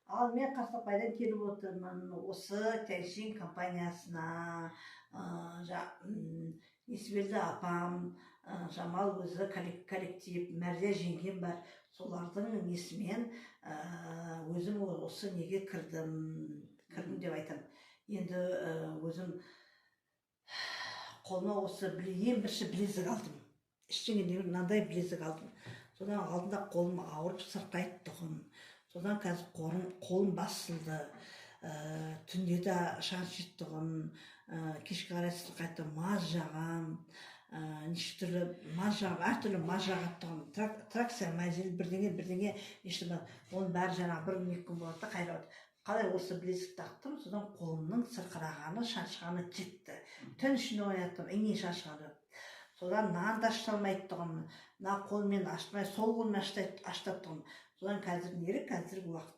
Ал мен Қарсақбайдан келіп отырмын осы Тяньшин компаниясына. Несібелді апам, Жамал өзі коллектив, Мәрзия жеңгем бар. Солардың несімен өзім осы неге кірдім деп айтам. Енді өзім қолыма осы ең бірінші білезік алдым. Ештеңе мынандай білезік алдым. Содан алдында қолым ауырып сырқайды тұғын. Содан қазір қолым басылды. Түнде де шаншиды тұғын. Кешке қарай сырқайды, маз жағам. Неше түрлі маз жағам, әртүрлі маз жағады тұғын. Тракция, мәзел, бірдеңе неше бар. Оның бәрі жаңағы бір күн, екі күн болады да қайрауды. Қалай осы білезік тақтым, содан қолымның сырқырағаны, шаншығаны жетті. Түн ішінде ояттым, ине шаншығаны. Содан нан да ашыта алмайды тұғын. Мына қолмен ашытмай, сол қолмен ашытады тұғын. Содан қазір қазіргі уақытта